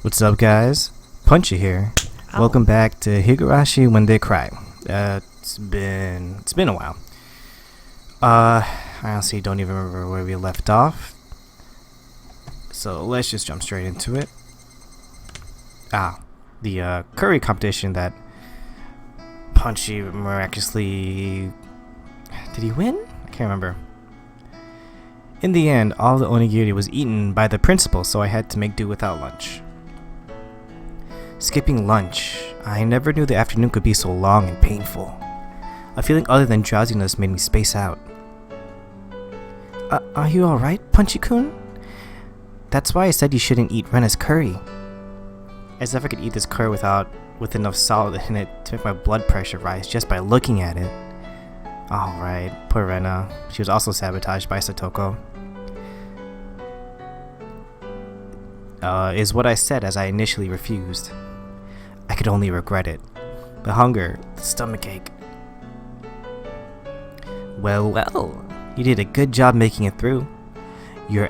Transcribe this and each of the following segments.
What's up, guys? Punchy here. Ow. Welcome back to Higurashi When They Cry. It's been a while. I honestly don't even remember where we left off. So let's just jump straight into it. The curry competition that Punchy miraculously... Did he win? I can't remember. In the end, all the onigiri was eaten by the principal, so I had to make do without lunch. Skipping lunch. I never knew the afternoon could be so long and painful. A feeling other than drowsiness made me space out. Are you alright, Punchy-kun? That's why I said you shouldn't eat Rena's curry. As if I could eat this curry with enough salt in it to make my blood pressure rise just by looking at it. Alright, poor Rena. She was also sabotaged by Satoko. Is what I said as I initially refused. I could only regret it. The hunger, the stomachache. Well, you did a good job making it through. You're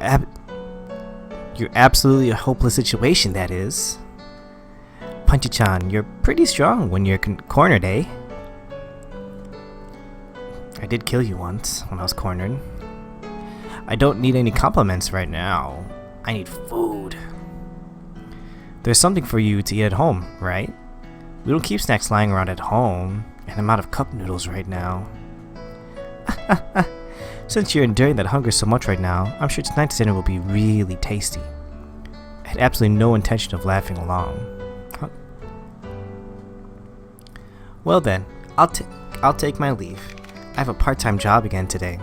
absolutely a hopeless situation, that is. Punchy-chan, you're pretty strong when you're cornered, eh? I did kill you once when I was cornered. I don't need any compliments right now. I need food. There's something for you to eat at home, right? We don't keep snacks lying around at home, and I'm out of cup noodles right now. Since you're enduring that hunger so much right now, I'm sure tonight's dinner will be really tasty. I had absolutely no intention of laughing along. Huh? Well then, I'll take my leave. I have a part-time job again today.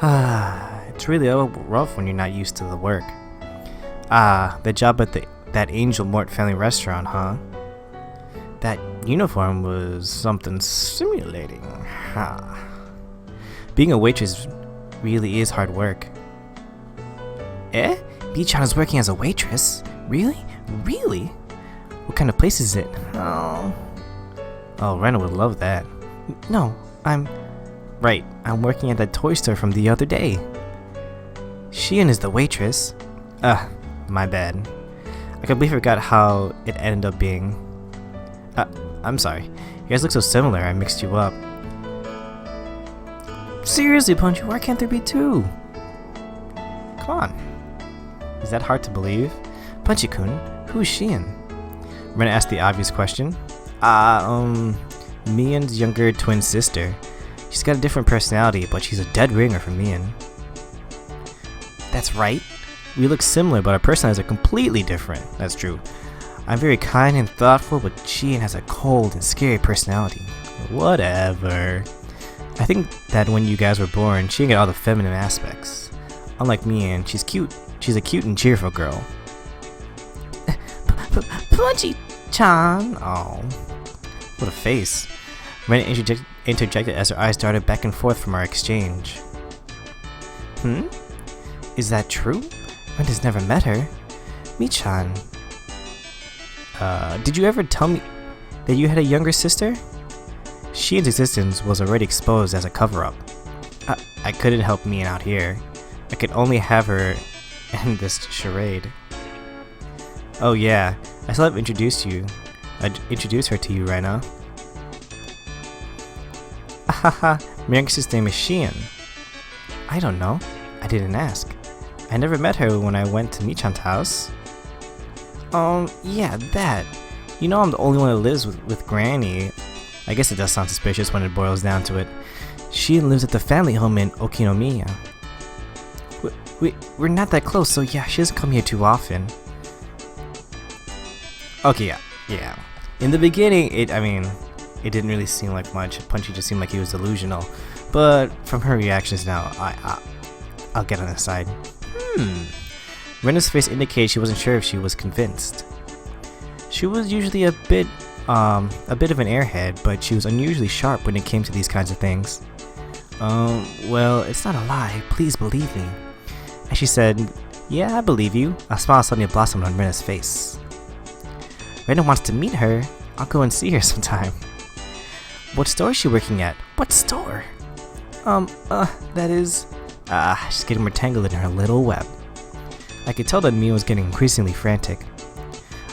It's really rough when you're not used to the work. The job at that Angel Mort family restaurant, huh? That uniform was something stimulating. Being a waitress really is hard work. Eh? Bee-chan is working as a waitress? Really? Really? What kind of place is it? Oh, Rena would love that. No, I'm working at that toy store from the other day. Shion is the waitress. My bad. I completely forgot how it ended up being. I'm sorry. You guys look so similar, I mixed you up. Seriously, Punchy, why can't there be two? Come on. Is that hard to believe? Punchy-kun, who's Shion? Rena asked the obvious question. Mion's younger twin sister. She's got a different personality, but she's a dead ringer for Mion. That's right. We look similar, but our personalities are completely different. That's true. I'm very kind and thoughtful, but Shion has a cold and scary personality. Whatever. I think that when you guys were born, Shion got all the feminine aspects. Unlike Mion, she's cute. She's a cute and cheerful girl. Punchy-chan! Oh, what a face. Rena interjected as her eyes darted back and forth from our exchange. Is that true? Rena's never met her. Mi-chan. Did you ever tell me that you had a younger sister? Shion's existence was already exposed as a cover-up. I couldn't help Mion out here. I could only have her in this charade. Oh yeah, I still have introduced her to you, Rena. Haha, my younger sister's name is Shion. I don't know. I didn't ask. I never met her when I went to Mi-chan's house. Yeah, that. You know I'm the only one that lives with Granny. I guess it does sound suspicious when it boils down to it. Shion lives at the family home in Okinomiya. We're not that close, so yeah, she doesn't come here too often. Okay, yeah. In the beginning, it didn't really seem like much. Punchy just seemed like he was delusional. But from her reactions now, I'll get on his side. Rena's face indicated she wasn't sure if she was convinced. She was usually a bit of an airhead, but she was unusually sharp when it came to these kinds of things. Well, it's not a lie. Please believe me. And she said, yeah, I believe you. A smile suddenly blossomed on Rena's face. Rena wants to meet her. I'll go and see her sometime. What store is she working at? What store? That is... she's getting more tangled in her little web. I could tell that Mion was getting increasingly frantic.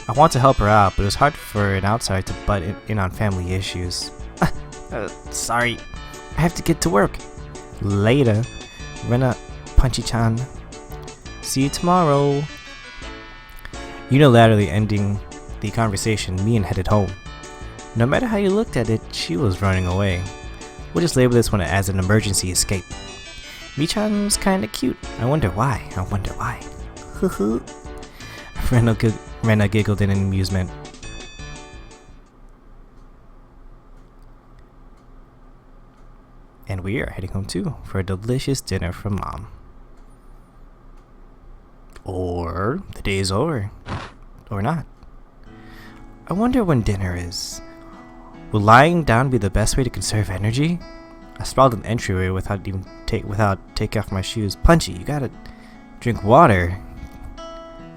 I wanted to help her out, but it was hard for an outsider to butt in on family issues. Sorry, I have to get to work. Later, Rena, Punchy-chan. See you tomorrow. Unilaterally ending the conversation, Mion headed home. No matter how you looked at it, she was running away. We'll just label this one as an emergency escape. Mi-chan was kinda cute. I wonder why. Rena giggled in amusement. And we are heading home too for a delicious dinner from Mom. Or the day is over. Or not. I wonder when dinner is. Will lying down be the best way to conserve energy? I sprawled in the entryway without taking off my shoes. Punchy, you gotta drink water.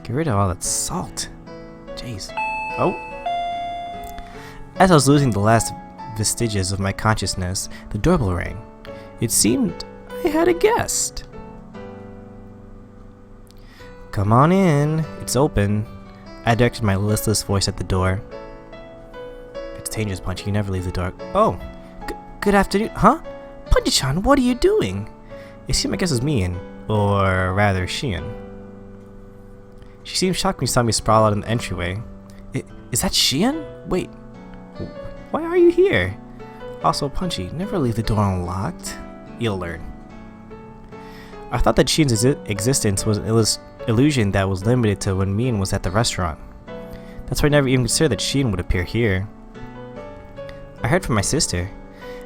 Get rid of all that salt. Jeez. Oh. As I was losing the last vestiges of my consciousness, the doorbell rang. It seemed I had a guest. Come on in. It's open. I directed my listless voice at the door. It's dangerous, Punchy. You never leave the door. Oh. Good afternoon. Huh? Punchy-chan, what are you doing? It seemed my guess was Mion. Or rather, Shion. She seemed shocked when she saw me sprawl out in the entryway. Is that Shion? Wait. Why are you here? Also, Punchy, never leave the door unlocked. You'll learn. I thought that Shion's existence was an illusion that was limited to when Mion was at the restaurant. That's why I never even considered that Shion would appear here. I heard from my sister.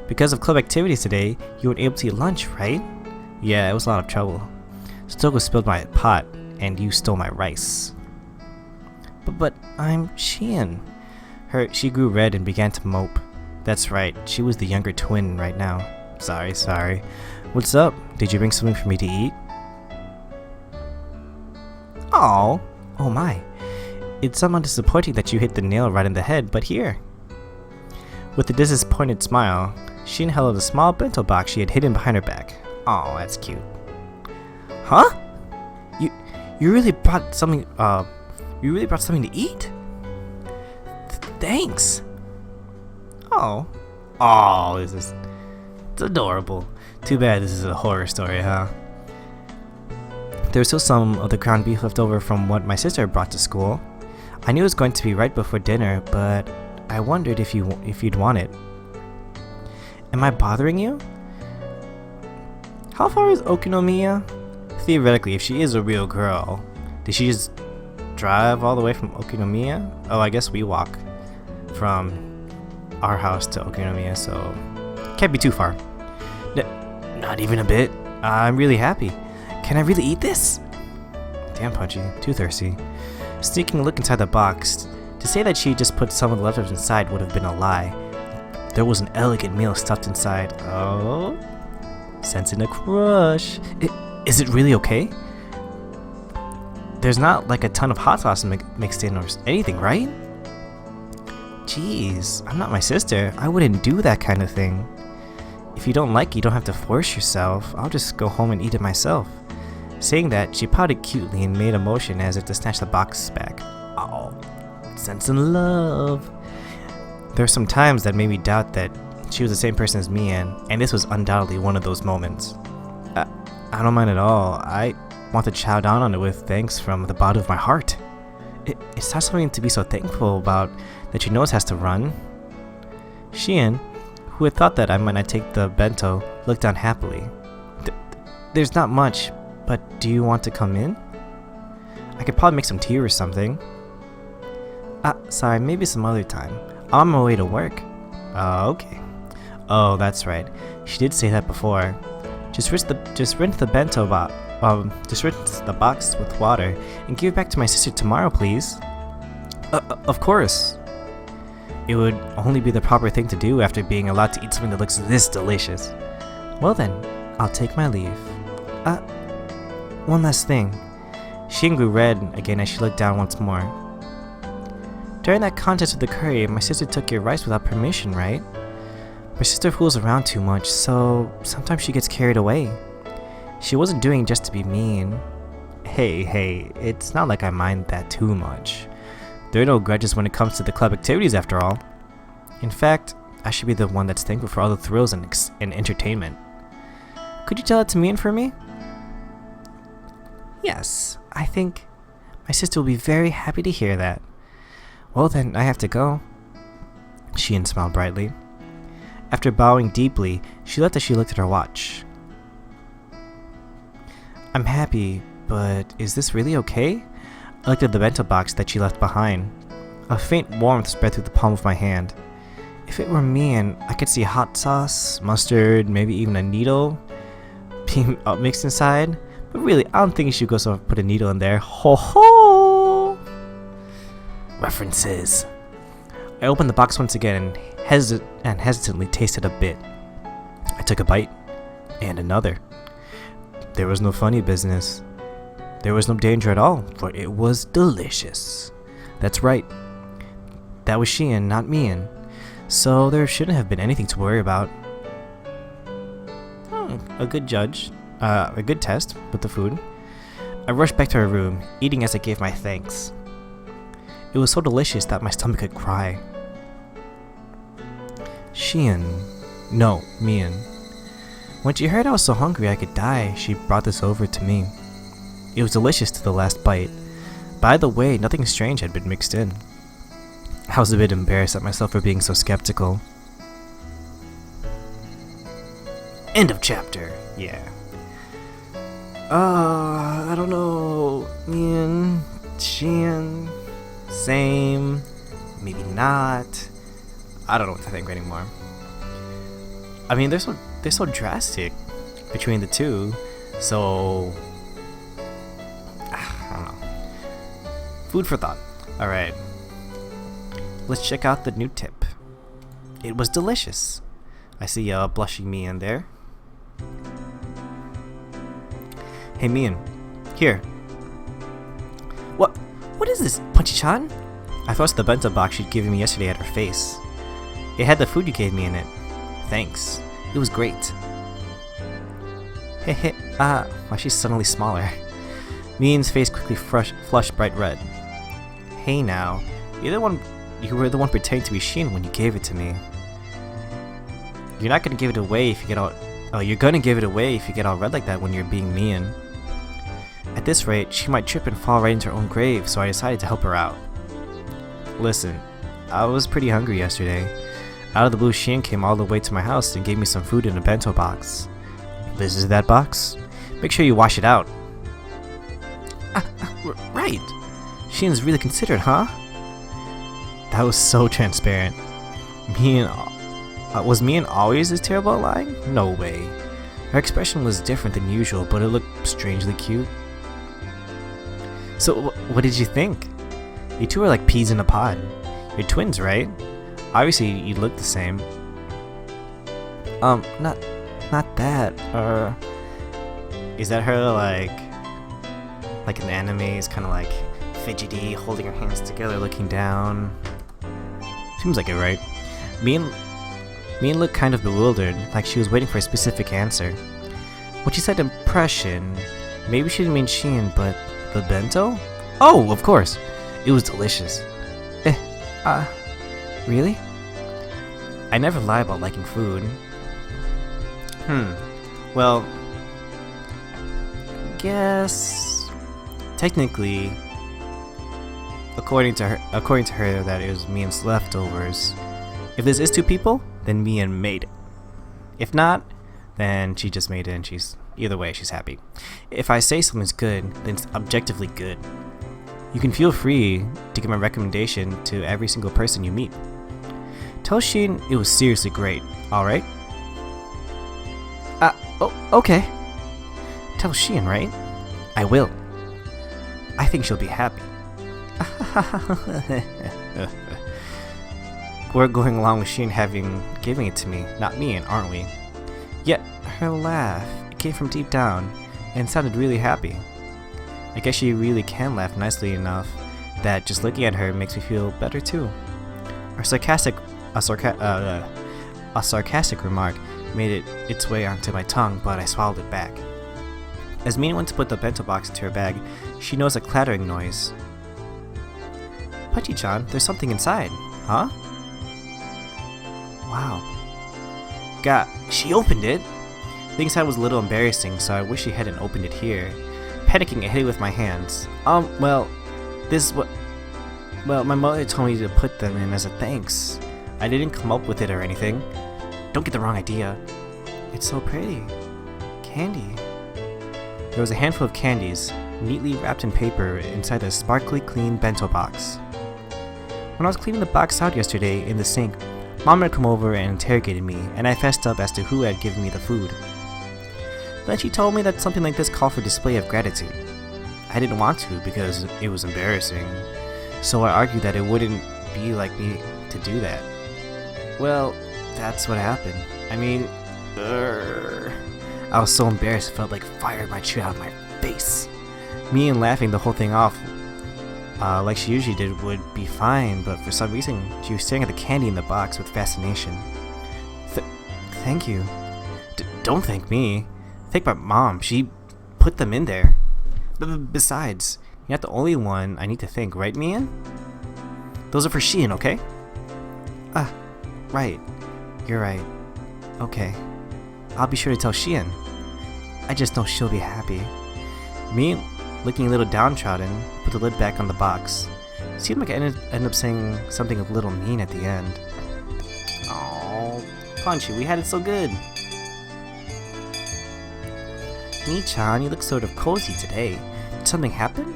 Because of club activities today, you weren't able to eat lunch, right? Yeah, it was a lot of trouble. Stoko spilled my pot, and you stole my rice. But I'm Shion. She grew red and began to mope. That's right, she was the younger twin right now. Sorry. What's up? Did you bring something for me to eat? Oh my. It's somewhat disappointing that you hit the nail right in the head, but here. With a disappointed smile, Shion held out a small bento box she had hidden behind her back. Oh, that's cute. Huh? You really brought something, to eat? Thanks. Oh, it's adorable. Too bad this is a horror story, huh? There was still some of the ground beef left over from what my sister brought to school. I knew it was going to be right before dinner, but I wondered if you'd want it. Am I bothering you? How far is Okinomiya? Theoretically, if she is a real girl, did she just drive all the way from Okinomiya? Oh, I guess we walk from our house to Okinomiya, so can't be too far. Not even a bit. I'm really happy. Can I really eat this? Damn, Punchy, too thirsty. Sneaking a look inside the box. To say that she just put some of the leftovers inside would have been a lie. There was an elegant meal stuffed inside. Oh, sensing a crush. Is it really okay? There's not like a ton of hot sauce mixed in or anything, right? Jeez, I'm not my sister. I wouldn't do that kind of thing. If you don't like it, you don't have to force yourself. I'll just go home and eat it myself. Saying that, she pouted cutely and made a motion as if to snatch the box back. Oh, sensing love. There were some times that made me doubt that she was the same person as Mion, and this was undoubtedly one of those moments. I don't mind at all. I want to chow down on it with thanks from the bottom of my heart. It's not something to be so thankful about that your nose has to run. Shion, who had thought that I might not take the bento, looked down happily. There's not much, but do you want to come in? I could probably make some tea or something. Sorry, maybe some other time. I'm on my way to work. Okay. Oh, that's right. She did say that before. Just rinse the bento box. Just rinse the box with water and give it back to my sister tomorrow, please. Of course. It would only be the proper thing to do after being allowed to eat something that looks this delicious. Well then, I'll take my leave. One last thing. Shion grew red again as she looked down once more. During that contest with the curry, my sister took your rice without permission, right? My sister fools around too much, so sometimes she gets carried away. She wasn't doing it just to be mean. Hey, it's not like I mind that too much. There are no grudges when it comes to the club activities after all. In fact, I should be the one that's thankful for all the thrills and entertainment. Could you tell it to me and for me? Yes, I think my sister will be very happy to hear that. Well then, I have to go. Shion smiled brightly. After bowing deeply, she left as she looked at her watch. I'm happy, but is this really okay? I looked at the bento box that she left behind. A faint warmth spread through the palm of my hand. If it were me, and I could see hot sauce, mustard, maybe even a needle being mixed inside. But really, I don't think you should go so put a needle in there. Ho ho! References. I opened the box once again and hesitantly tasted a bit. I took a bite, and another. There was no funny business. There was no danger at all, for it was delicious. That's right. That was Shion, not Mion. So there shouldn't have been anything to worry about. A good test with the food. I rushed back to her room, eating as I gave my thanks. It was so delicious that my stomach could cry. Shion. No, Mion. When she heard I was so hungry I could die, she brought this over to me. It was delicious to the last bite. By the way, nothing strange had been mixed in. I was a bit embarrassed at myself for being so skeptical. End of chapter. Yeah. I don't know. Mion, Shion, same, maybe not. I don't know what to think anymore. I mean, they're so drastic between the two, so I don't know. Food for thought. All right, let's check out the new tip. It was delicious. I see a blushing Mion there. Hey Mion, here. What is this, Punchy-chan? I thrust the bento box she'd given me yesterday at her face. It had the food you gave me in it. Thanks. It was great. Why she's suddenly smaller. Mion's face quickly flushed bright red. Hey now, you were the one pretending to be Shion when you gave it to me. You're not gonna give it away if you get all. Oh, you're gonna give it away if you get all red like that when you're being Mion. At this rate, she might trip and fall right into her own grave, so I decided to help her out. Listen, I was pretty hungry yesterday. Out of the blue, Shion came all the way to my house and gave me some food in a bento box. This is that box. Make sure you wash it out. Right. Shion's really considerate, huh? That was so transparent. Was Mion always this terrible at lying? No way. Her expression was different than usual, but it looked strangely cute. So, what did you think? You two are like peas in a pod. You're twins, right? Obviously, you look the same. Not that. Is that her like an anime? Is kind of like fidgety, holding her hands together, looking down. Seems like it, right? Mion looked kind of bewildered, like she was waiting for a specific answer. When she said impression, maybe she didn't mean Shion, but the bento? Oh, of course. It was delicious. Really? I never lie about liking food. Well, guess technically, according to her, that it was Mion's leftovers. If this is two people, then Mion made it. If not, then she just made it, and either way, she's happy. If I say something's good, then it's objectively good. You can feel free to give my recommendation to every single person you meet. Tell Shion it was seriously great, alright? Okay. Tell Shion, right? I will. I think she'll be happy. We're going along with Shion giving it to me, not Mion, aren't we? Yet, her laugh, it came from deep down, and sounded really happy. I guess she really can laugh nicely enough that just looking at her makes me feel better too. A sarcastic remark made its way onto my tongue, but I swallowed it back. As Mion went to put the bento box into her bag, she noticed a clattering noise. Punchy-chan, there's something inside. Huh? Wow. God, she opened it! The inside was a little embarrassing, so I wish she hadn't opened it here. Panicking, I hid it with my hands. Well, this is what... Well, my mother told me to put them in as a thanks. I didn't come up with it or anything. Don't get the wrong idea. It's so pretty. Candy. There was a handful of candies, neatly wrapped in paper, inside the sparkly clean bento box. When I was cleaning the box out yesterday in the sink, Mom had come over and interrogated me, and I fessed up as to who had given me the food. Then she told me that something like this called for display of gratitude. I didn't want to because it was embarrassing, so I argued that it wouldn't be like me to do that. Well, that's what happened. I mean, I was so embarrassed it felt like fire might shoot out of my face. Me and laughing the whole thing off, like she usually did, would be fine, but for some reason she was staring at the candy in the box with fascination. Thank you. Don't thank me. Thank my mom. She put them in there. Besides, you're not the only one I need to thank, right, Mion? Those are for Shion, okay? Ah, right. You're right. Okay. I'll be sure to tell Shion. I just know she'll be happy. Me, looking a little downtrodden, put the lid back on the box. Seemed like I ended up saying something a little mean at the end. Oh, Punchy, we had it so good. Mi-chan, you look sort of cozy today. Did something happen?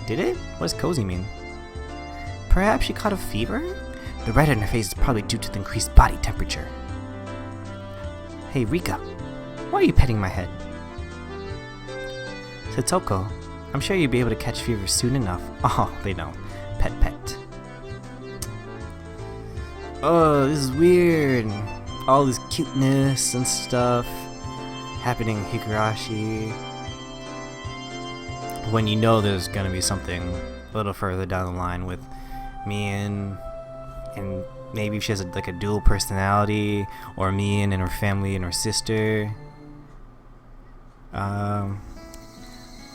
Did it? What does cozy mean? Perhaps she caught a fever? The red in her face is probably due to the increased body temperature. Hey Rika, why are you petting my head? Satoko, I'm sure you'll be able to catch fever soon enough. Oh, they know. Pet pet. Oh, this is weird. All this cuteness and stuff happening in Higurashi. When you know there's gonna be something a little further down the line with Mion, and maybe she has like a dual personality, or Mion and her family and her sister.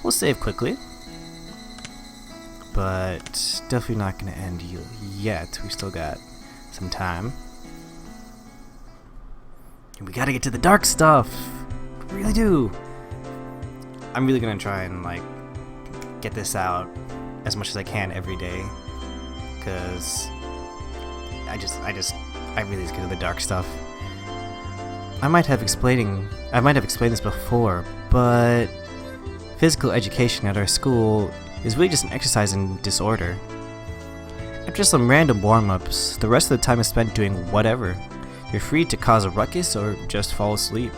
We'll save quickly, but definitely not gonna end yet. We still got some time, and we gotta get to the dark stuff. We really do. I'm really gonna try and like get this out as much as I can every day, because I really just get to the dark stuff. I might have explained this before, but physical education at our school is really just an exercise in disorder. After some random warm-ups, the rest of the time is spent doing whatever. You're free to cause a ruckus or just fall asleep.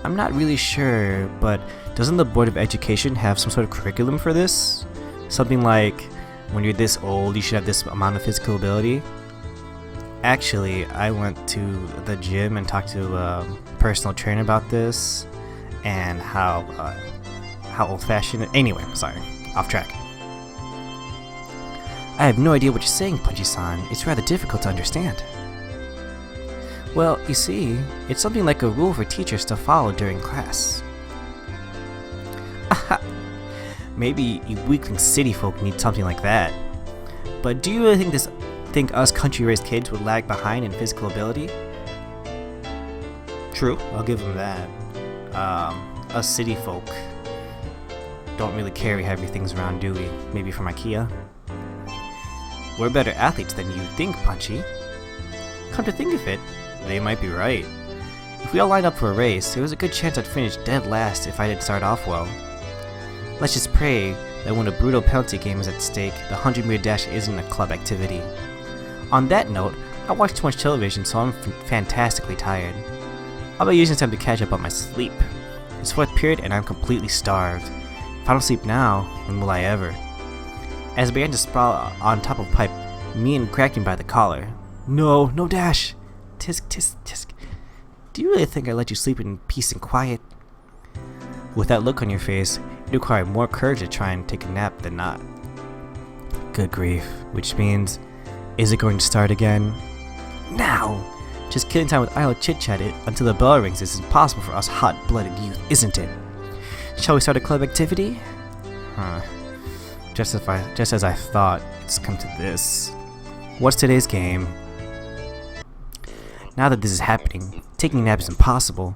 I'm not really sure, but doesn't the Board of Education have some sort of curriculum for this? Something like, when you're this old, you should have this amount of physical ability? Actually, I went to the gym and talked to a personal trainer about this, and how old-fashioned it. Anyway, sorry, off track. I have no idea what you're saying, Punchy-san. It's rather difficult to understand. Well, you see, it's something like a rule for teachers to follow during class. Maybe you weakling city folk need something like that. But do you really think us country-raised kids would lag behind in physical ability? True, I'll give them that. Us city folk don't really carry heavy things around, do we? Maybe from IKEA? We're better athletes than you think, Punchy. Come to think of it, they might be right. If we all lined up for a race, there was a good chance I'd finish dead last if I didn't start off well. Let's just pray that when a brutal penalty game is at stake, the 100-meter dash isn't a club activity. On that note, I watch too much television, so I'm fantastically tired. I'll be using time to catch up on my sleep. It's 4th period and I'm completely starved. If I don't sleep now, when will I ever? As I began to sprawl on top of a pipe, Mion grabbed me by the collar. No dash! Tisk, tisk, tisk. Do you really think I let you sleep in peace and quiet? With that look on your face, it required more courage to try and take a nap than not. Good grief, which means, is it going to start again? Now! Just killing time with idle chit-chat until the bell rings is impossible for us hot-blooded youth, isn't it? Shall we start a club activity? Just as I thought, it's come to this. What's today's game? Now that this is happening, taking a nap is impossible.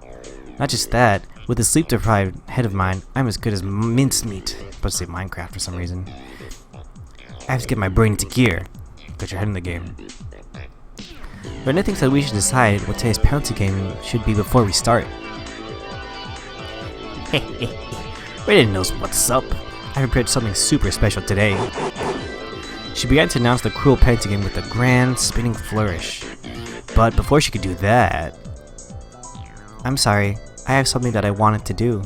Not just that, with the sleep-deprived head of mine, I'm as good as mincemeat. I'm supposed to say Minecraft for some reason. I have to get my brain into gear. Get your head in the game. Brenda thinks that we should decide what today's penalty game should be before we start. Brenda knows what's up. I prepared something super special today. She began to announce the cruel penalty game with a grand spinning flourish. But before she could do that... I'm sorry, I have something that I wanted to do.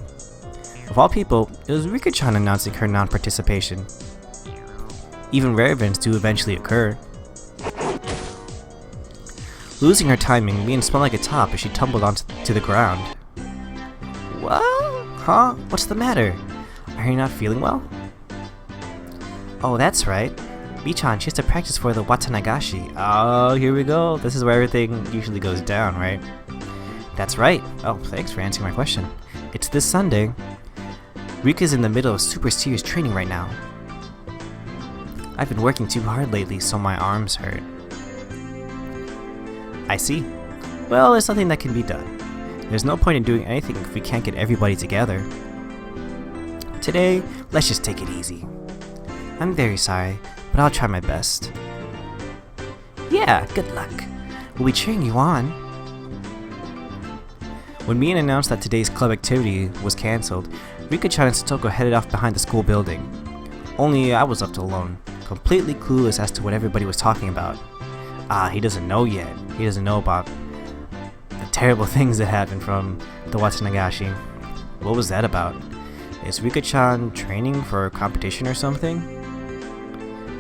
Of all people, it was Rika-chan announcing her non-participation. Even rare events do eventually occur. Losing her timing, Mion spun like a top as she tumbled onto the ground. What? Huh? What's the matter? Are you not feeling well? Oh, that's right. Bichan, she has to practice for the Watanagashi. Oh, here we go. This is where everything usually goes down, right? That's right. Oh, thanks for answering my question. It's this Sunday. Rika's in the middle of super serious training right now. I've been working too hard lately, so my arms hurt. I see. Well, there's nothing that can be done. There's no point in doing anything if we can't get everybody together. Today, let's just take it easy. I'm very sorry, but I'll try my best. Yeah, good luck. We'll be cheering you on. When Mion announced that today's club activity was cancelled, Rika-chan and Satoko headed off behind the school building. Only I was left alone, completely clueless as to what everybody was talking about. He doesn't know yet. He doesn't know about the terrible things that happened from the Watanagashi. What was that about? Is Rika-chan training for a competition or something?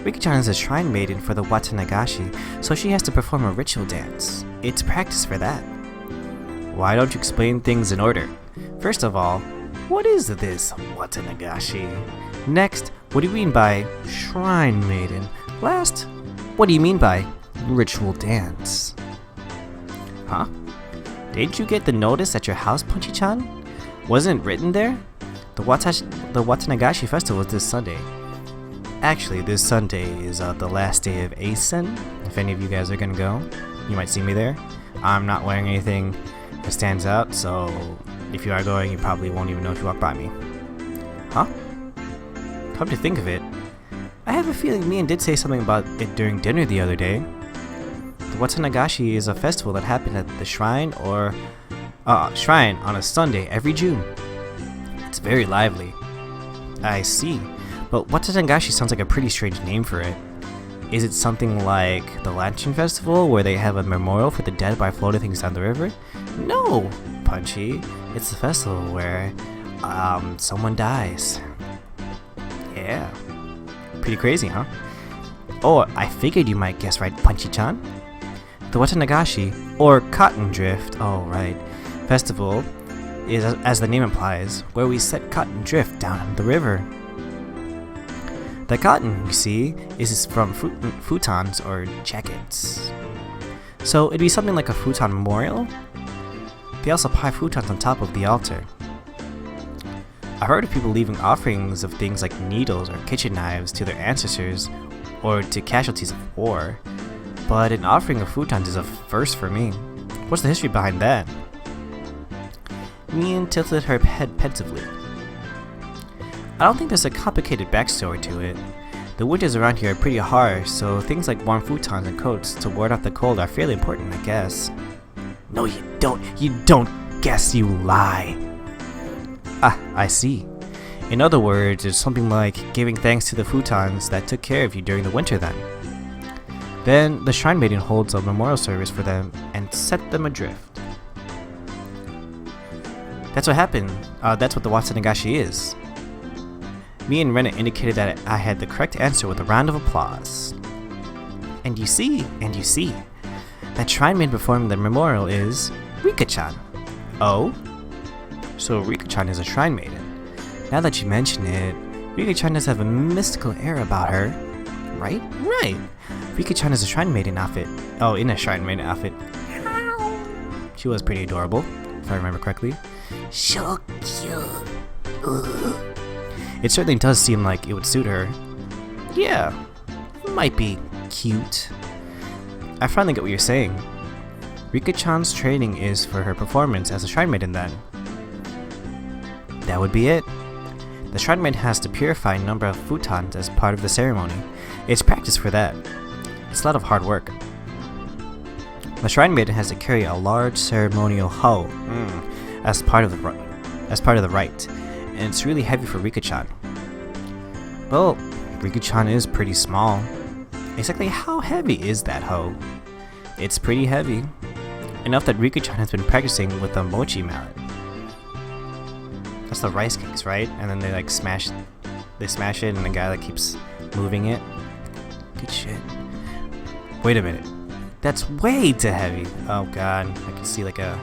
Rika-chan is a shrine maiden for the Watanagashi, so she has to perform a ritual dance. It's practice for that. Why don't you explain things in order? First of all, what is this Watanagashi? Next, what do you mean by shrine maiden? Last, what do you mean by ritual dance? Huh? Didn't you get the notice at your house, Punchy-chan? Wasn't it written there? The Watanagashi festival is this Sunday. Actually, this Sunday is the last day of Asen. If any of you guys are gonna go, you might see me there. I'm not wearing anything that stands out, so if you are going, you probably won't even know if you walk by me. Huh? Come to think of it, I have a feeling Mion did say something about it during dinner the other day. The Watanagashi is a festival that happened at the shrine on a Sunday every June. It's very lively. I see, but Watanagashi sounds like a pretty strange name for it. Is it something like the Lantern Festival, where they have a memorial for the dead by floating things down the river? No, Punchy. It's the festival where someone dies. Yeah. Pretty crazy, huh? Oh, I figured you might guess right, Punchy-chan. The Watanagashi, or Cotton Drift, oh right, festival is, as the name implies, where we set cotton drift down the river. The cotton, you see, is from futons or jackets. So it'd be something like a futon memorial? They also pile futons on top of the altar. I heard of people leaving offerings of things like needles or kitchen knives to their ancestors or to casualties of war, but an offering of futons is a first for me. What's the history behind that? Mion tilted her head pensively. I don't think there's a complicated backstory to it. The winters around here are pretty harsh, so things like warm futons and coats to ward off the cold are fairly important, I guess. No, you don't. You don't guess, you lie. Ah, I see. In other words, it's something like giving thanks to the futons that took care of you during the winter then. Then, the Shrine Maiden holds a memorial service for them and set them adrift. That's what happened. That's what the Watanagashi is. Me and Renna indicated that I had the correct answer with a round of applause. And you see, that Shrine Maiden performing the memorial is Rika-chan. Oh? So Rika-chan is a Shrine Maiden. Now that you mention it, Rika-chan does have a mystical air about her. Right? Right! Rika-chan is a Shrine Maiden outfit. Oh, in a Shrine Maiden outfit. She was pretty adorable, if I remember correctly. So cute. Ugh. It certainly does seem like it would suit her. Yeah, it might be cute. I finally get what you're saying. Rika-chan's training is for her performance as a shrine maiden then. That would be it. The shrine maiden has to purify a number of futons as part of the ceremony. It's practice for that. It's a lot of hard work. The shrine maiden has to carry a large ceremonial hoe as part of the rite, and it's really heavy for Rika-chan. Well, Rika-chan is pretty small. Exactly how heavy is that hoe? It's pretty heavy. Enough that Rika-chan has been practicing with a mochi mallet. That's the rice cakes, right? And then they like smash it and the guy like keeps moving it. Good shit. Wait a minute. That's way too heavy. Oh god, I can see like a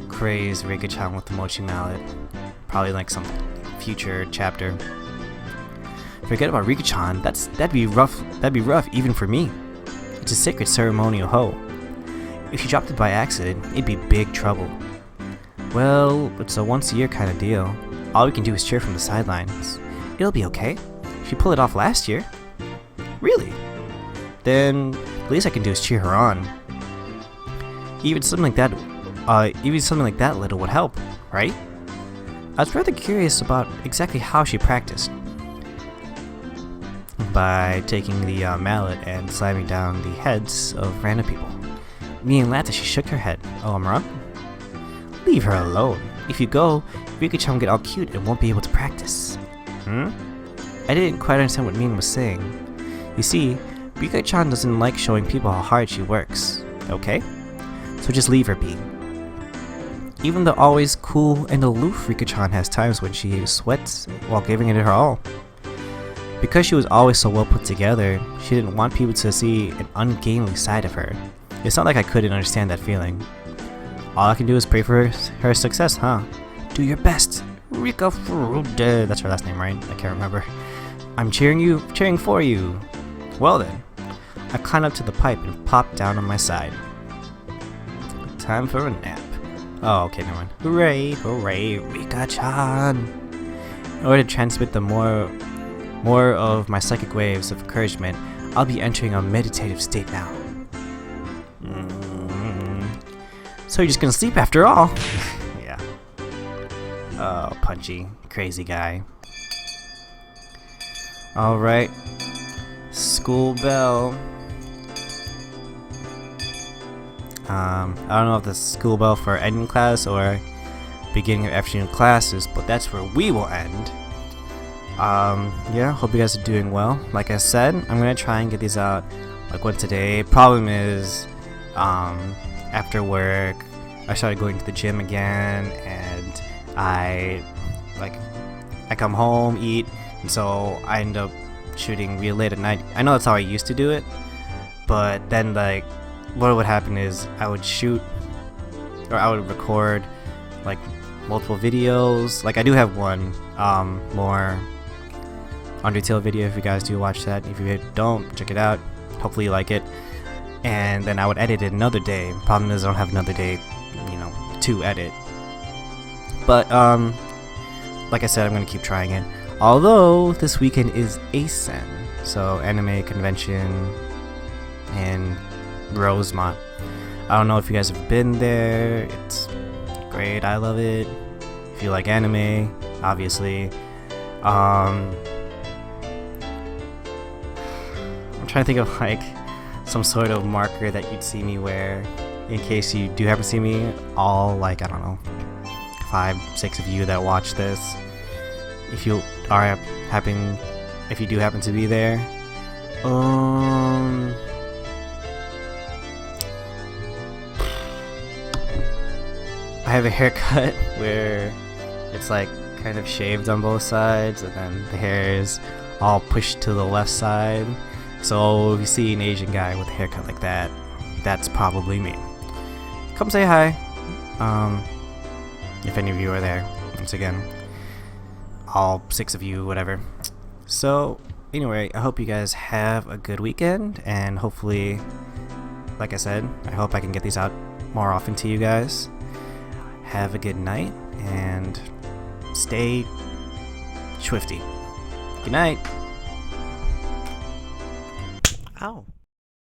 crazed Rika-chan with the mochi mallet. Probably like some future chapter. Forget about Rika-chan, that'd be rough even for me. It's a sacred ceremonial hoe. If you dropped it by accident, it'd be big trouble. Well, it's a once a year kind of deal. All we can do is cheer from the sidelines. It'll be okay. She pulled it off last year. Really? Then the least I can do is cheer her on. Even something like that little would help, right? I was rather curious about exactly how she practiced. By taking the mallet and slamming down the heads of random people. Mion laughed as she shook her head. Oh, I'm wrong? Leave her alone. If you go, Rika-chan will get all cute and won't be able to practice. I didn't quite understand what Mion was saying. You see, Rika-chan doesn't like showing people how hard she works, okay? So just leave her be. Even though always cool and aloof, Rika-chan has times when she sweats while giving it her all. Because she was always so well put together, she didn't want people to see an ungainly side of her. It's not like I couldn't understand that feeling. All I can do is pray for her success, huh? Do your best, Rika Furude. That's her last name, right? I can't remember. I'm cheering for you. Well then, I climbed up to the pipe and popped down on my side. Time for a nap. Oh, okay, never mind. Hooray, hooray, Rika-chan. In order to transmit the more of my psychic waves of encouragement, I'll be entering a meditative state now. So you're just gonna sleep after all? Yeah. Oh, Punchy. Crazy guy. Alright. School bell. I don't know if the school bell for ending class or beginning of afternoon classes, but that's where we will end. Yeah, hope you guys are doing well. Like I said, I'm gonna try and get these out like once a day. Problem is, after work, I started going to the gym again, and I come home, eat, and so I end up shooting real late at night. I know that's how I used to do it, but then like, what would happen is I would shoot, or I would record like multiple videos. Like I do have one more Undertale video if you guys do watch that. If you don't, check it out. Hopefully you like it. And then I would edit it another day. Problem is I don't have another day, to edit. But like I said, I'm gonna keep trying it. Although this weekend is ASEN, so anime convention in Rosemont. I don't know if you guys have been there. It's great. I love it. If you like anime, obviously. I'm trying to think of like some sort of marker that you'd see me wear in case you do happen to see me. All like, I don't know, 5-6 of you that watch this, if you do happen to be there, I have a haircut where it's like kind of shaved on both sides, and then the hair is all pushed to the left side. So if you see an Asian guy with a haircut like that, that's probably me. Come say hi, if any of you are there. Once again, all 6 of you, whatever. So anyway, I hope you guys have a good weekend, and hopefully, like I said, I hope I can get these out more often to you guys. Have a good night and stay swifty. Good night. Ow.